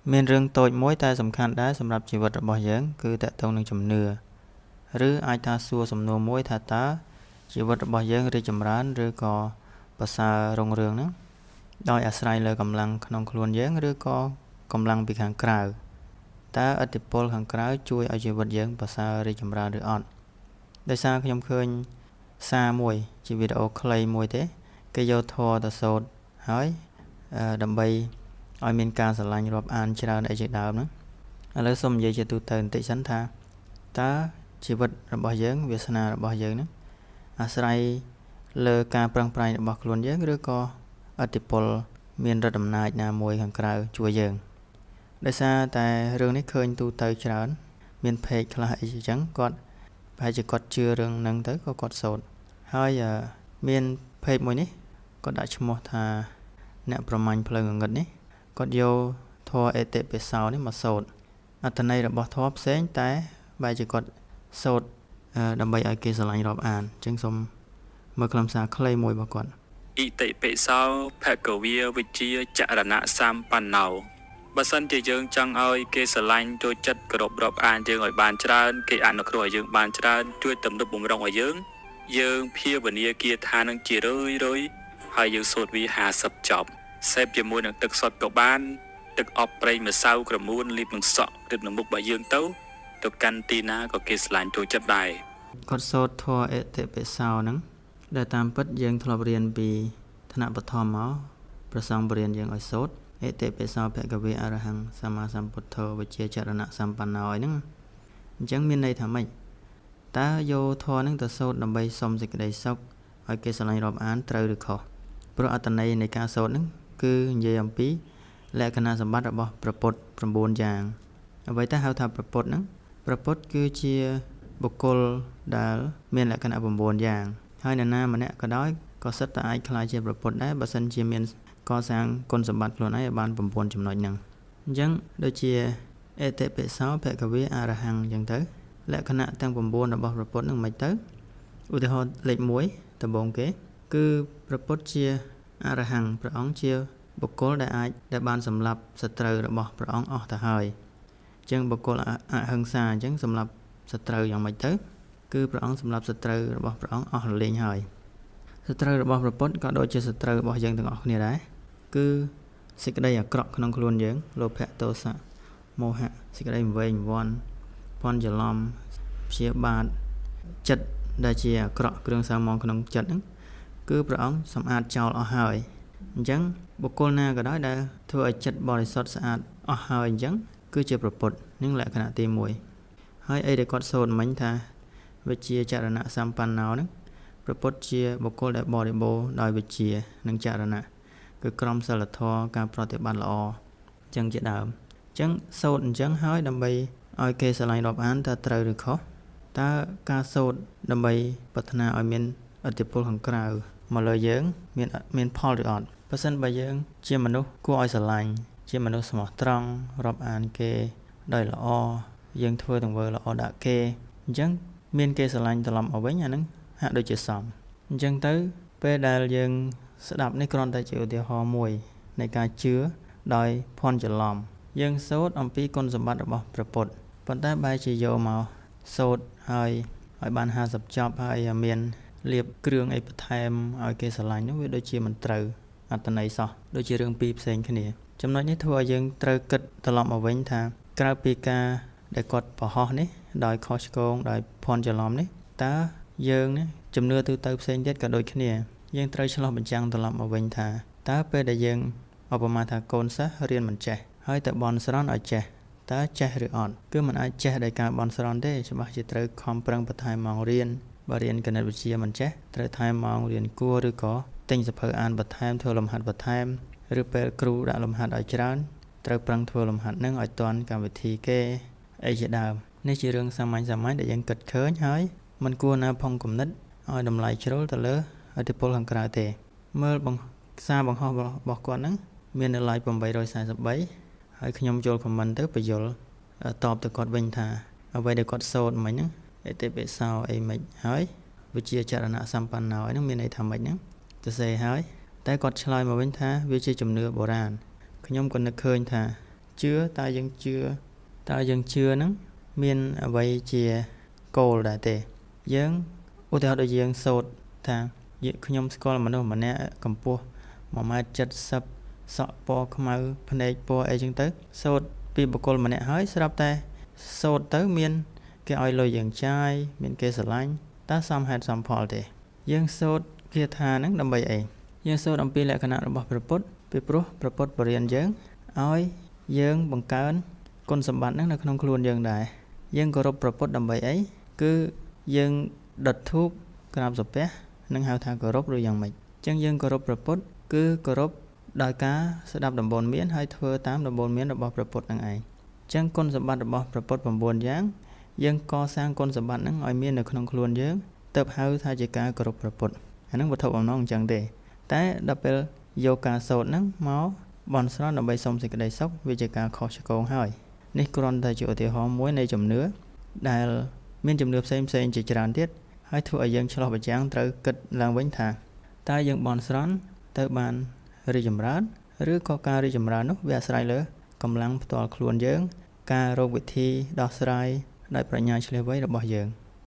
មានរឿងតូចមួយតែសំខាន់ដែរសម្រាប់ជីវិតរបស់យើងគឺតាក់ទងនឹងជំនឿឬអាចថាសួរសំណួរមួយថាតើជីវិតរបស់យើងរីកចម្រើនឬក៏ប្រសើររុងរឿងហ្នឹងដោយអាស្រ័យលើកម្លាំងក្នុងខ្លួនយើងឬក៏កម្លាំងពីខាងក្រៅតើឥទ្ធិពលខាងក្រៅជួយឲ្យជីវិតយើងប្រសើររីកចម្រើនឬអត់ដោយសារខ្ញុំឃើញសារមួយជាវីដេអូខ្លីមួយទេគេយកធម៌ទៅសូត្រហើយដើម្បីឲ្យមានការស្រឡាញ់រាប់អានច្រើនអីជាដើមហ្នឹងឥឡូវសូមនិយាយជាទូទៅបន្តិចសិនថាតើជីវិតរបស់យើងវាសនារបស់យើងហ្នឹងអាស្រ័យលើការប្រឹងប្រែងរបស់ខ្លួនយើងឬក៏ឥទ្ធិពលមានរដ្ឋអំណាចណាមួយខាងក្រៅជួយយើងដោយសារតែរឿងនេះឃើញទូទៅច្រើនមានเพจខ្លះអីចឹងគាត់ប្រហែលជាគាត់ជឿរឿងហ្នឹងទៅក៏គាត់សូត្រហើយមានเพจមួយនេះគាត់ដាក់ឈ្មោះថាអ្នកប្រមាញ់ផ្លូវងងឹតនេះគាត់យកធម៌អេតិពិសោនេះមកសូត្រអត្ថន័យរបស់ធម៌ផ្សេងតែបែរជាគាត់សូត្រដើម្បីឲ្យគេស្រឡាញ់រាប់អានអញ្ចឹងសូមមើលខ្លឹមសារខ្លីមួយរបស់គាត់អិតិពិសោភគវាវិជ្ជាចរណៈសម្បណ្ណោបើសិនជាយើងចង់ឲ្យគេស្រឡាញ់ចូលចិត្តគោរពរាប់អានយើងឲ្យបានច្រើនគេអនុគ្រោះឲ្យយើងបានច្រើនជួយទំនុកបំរុងឲ្យយើងភាវនាគាថានឹងជារឿយហើយយើងសូត្រវា50ចប់សេពជាមួយនឹងទឹកសុទ្ធក៏បានទឹកអប់ប្រេងម្សៅក្រមួនលាបនឹងសក់ឬនឹងមុខរបស់យើងទៅកាន់ទីណាក៏គេស្រឡាញ់ចូលចិត្តដែរគាត់សូត្រធម៌អេតិពិសោហ្នឹងដែលតាមពិតយើងធ្លាប់រៀនពីថ្នាក់បឋមមកព្រះសង្ឃបរៀនយើងឲ្យសូត្រអេតិពិសោភគវេអរហង្គសម្មាសម្ពុទ្ធោវិជ្ជាចរណៈសម្បណ្ណោហ្នឹងអញ្ចឹងមានន័យថាម៉េចតើយកធម៌ហ្នឹងទៅសូត្រដើម្បីសុំសេចក្តីសុខឲ្យគេស្រឡាញ់រាប់អានត្រូវឬខុសព្រោះអត្ថន័យនៃការសូត្រហ្នឹងគឺនិយាយអំពីលក្ខណៈសម្បត្តិរបស់ព្រះពុទ្ធ9យ៉ាងអ្វីទៅហៅថាព្រះពុទ្ធហ្នឹងព្រះពុទ្ធគឺជាបុគ្គលដែលមានលក្ខណៈ9យ៉ាងហើយនរណាម្នាក់ក៏ដោយក៏សិតតែអាចក្លាយជាព្រះពុទ្ធដែរបើសិនជាមានកសាងគុណសម្បត្តិខ្លួនឯងឲ្យបាន9ចំណុចហ្នឹងអញ្ចឹងដូចជាអេតិពិសោភគវេអរហង្គអញ្ចឹងទៅលក្ខណៈទាំង9របស់ព្រះពុទ្ធហ្នឹងមិនទៅឧទាហរណ៍លេខ1ដំបូងគេគឺព្រះពុទ្ធជាអរហង្គព្រះអង្គជាបុគ្គលដែលបានសម្លាប់សត្រូវរបស់ព្រះអង្គអស់ទៅហើយអញ្ចឹងបុគ្គលអហិង្សាអញ្ចឹងសម្លាប់សត្រូវយ៉ាងម៉េចទៅគឺព្រះអង្គសម្លាប់សត្រូវរបស់ព្រះអង្គអស់រលែងហើយសត្រូវរបស់ព្រះពុទ្ធក៏ដូចជាសត្រូវរបស់យើងទាំងអស់គ្នាដែរគឺសេចក្តីអាក្រក់ក្នុងខ្លួនយើងលោភៈទោសៈមោហៈសេចក្តីវែងវាន់ភ័ន្តច្រឡំព្យាបាទចិត្តដែលជាអាក្រក់គ្រឿងសៅហ្មងក្នុងចិត្តហ្នឹងគឺព្រះអង្គសម្អាតចោលអស់ហើយអញ្ចឹងបុគ្គលណាក៏ដោយដែលធ្វើឲ្យចិត្តបរិសុទ្ធស្អាតអស់ហើយអញ្ចឹងគឺជាព្រះពុទ្ធនឹងលក្ខណៈទី1ហើយអីដែលគាត់សូត្រមិញថាវិជ្ជាចរណៈសម្បណ្ណោហ្នឹងព្រះពុទ្ធជាបុគ្គលដែលបរិបូរណ៍ដោយវិជ្ជានិងចរណៈគឺក្រមសីលធម៌ការប្រតិបត្តិល្អអញ្ចឹងជាដើមអញ្ចឹងសូត្រអញ្ចឹងហើយដើម្បីឲ្យគេស្រឡាញ់រាប់អានតើត្រូវឬខុសតើការសូត្រដើម្បីប្រាថ្នាឲ្យមានឥទ្ធិពលខាងក្រៅមកលើយើងមានផលឬអត់បើសិនបើយើងជាមនុស្សគួរឲ្យស្រឡាញ់ជាមនុស្សស្មោះត្រង់រាប់អានគេដោយល្អយើងធ្វើទង្វើល្អដាក់គេអញ្ចឹងមានគេស្រឡាញ់ត្រឡប់មកវិញអាហ្នឹងហាក់ដូចជាសមអញ្ចឹងទៅពេលដែលយើងស្ដាប់នេះគ្រាន់តែជាឧទាហរណ៍មួយនៃការជឿដោយភ័ន្តច្រឡំយើងសូត្រអំពីគុណសម្បត្តិរបស់ព្រះពុទ្ធប៉ុន្តែបែរជាយកមកសូត្រឲ្យបាន50ចប់ហើយមានលៀបគ្រឿងអីបន្ថែមឲ្យគេស្រឡាញ់នោះវាដូចជាមិនត្រូវអត្តន័យសោះដូចជារឿងពីរផ្សេងគ្នាចំណុចនេះធ្វើឲ្យយើងត្រូវគិតត្រឡប់មកវិញថាក្រៅពីការដែលគាត់បរោះនេះដោយខុសឆ្គងដោយភ័ន្តច្រឡំនេះតើយើងនេះជំនឿទូទៅផ្សេងទៀតក៏ដូចគ្នាយើងត្រូវឆ្លោះបញ្ចាំងត្រឡប់មកវិញថាតើពេលដែលយើងឧបមាថាកូនសិស្សរៀនមិនចេះហើយតែបន់ស្រន់ឲ្យចេះតើចេះឬអត់គឺមិនអាចចេះដោយការបន់ស្រន់ទេច្បាស់ជាត្រូវខំប្រឹងបន្ថែមម៉ោងរៀនបើរៀនគណិតវិទ្យាមិនចេះត្រូវថែមម៉ោងរៀនគួរឬក៏ទិញសៀវភៅអានបន្ថែមធ្វើលំហាត់បន្ថែមឬពេលគ្រូដាក់លំហាត់ឲ្យច្រើនត្រូវប្រឹងធ្វើលំហាត់នឹងឲ្យទាន់កម្មវិធីគេអីជាដើមនេះជារឿងសាមញ្ញដែលយើងគិតឃើញហើយមិនគួរណាផុងគំនិតឲ្យតម្លៃជ្រុលទៅលើឥទ្ធិពលខាងក្រៅទេមើលសារបង្ហោះរបស់គាត់ហ្នឹងមាននៅ like 843ហើយខ្ញុំចូល comment ទៅបញ្យល់តបទៅគាត់វិញថាអ្វីដែលគាត់សូត្រមិញហ្នឹងអេតិពិសោអីមិនហើយវិជ្ជាចរណៈសម្បណ្ណោហ្នឹងមានន័យថាម៉េចហ្នឹងទៅសេហើយតែគាត់ឆ្លើយមកវិញថាវាជាជំនឿបុរាណខ្ញុំក៏នឹកឃើញថា ជឿតើយើងជឿហ្នឹងមានអ្វីជាគោលដែរទេយើងឧទាហរណ៍ដូចយើងសូត្រថាខ្ញុំស្គាល់មនុស្សម្នាក់កម្ពស់1.70 សក់ពណ៌ខ្មៅភ្នែកពណ៌អីចឹងទៅសូត្រពីបុគ្គលម្នាក់ហើយស្រាប់តែសូត្រទៅមានគេឲ្យលុយយើងចាយមានគេស្រឡាញ់តើសមហេតុសមផលទេយើងសូត្រគាថាហ្នឹងដើម្បីអីយើងសូត្រអំពីលក្ខណៈរបស់ព្រះពុទ្ធពីព្រោះព្រះពុទ្ធបរៀនយើងឲ្យយើងបង្កើនគុណសម្បត្តិហ្នឹងនៅក្នុងខ្លួនយើងដែរយើងគោរពព្រះពុទ្ធដើម្បីអីគឺយើងដុតធូបក្រាបសំពះនឹងហៅថាគោរពឬយ៉ាងម៉េចអញ្ចឹងយើងគោរពព្រះពុទ្ធគឺគោរពដោយការស្ដាប់ដំបូន្មានហើយធ្វើតាមដំបូន្មានរបស់ព្រះពុទ្ធនឹងឯងអញ្ចឹងគុណសម្បត្តិរបស់ព្រះពុទ្ធ9យ៉ាងយើងកសាងគុណសម្បត្តិហ្នឹងឲ្យមាននៅក្នុងខ្លួនយើងទើបហៅថាជាការគោរពព្រះពុទ្ធអាហ្នឹងវត្ថុបំណងអញ្ចឹងទេតែដល់ពេលយកការសូត្រហ្នឹងមកបន់ស្រន់ដើម្បីសុំសេចក្តីសុខវាជាការខុសឆ្គងហើយនេះគ្រាន់តែជាឧទាហរណ៍មួយនៃជំនឿដែលមានជំនឿផ្សេងជាច្រើនទៀតហើយធ្វើឲ្យយើងឆ្លោះប្រចាំងត្រូវគិតឡើងវិញថាតើយើងបន់ស្រន់ទៅបានរីកចម្រើនឬក៏ការរីកចម្រើននោះវាអាស្រ័យលើកម្លាំងផ្ទាល់ខ្លួនយើងការរកវិធីដោះស្រាយដោយប្រាជ្ញាឈ្លាសវៃរបស់យើង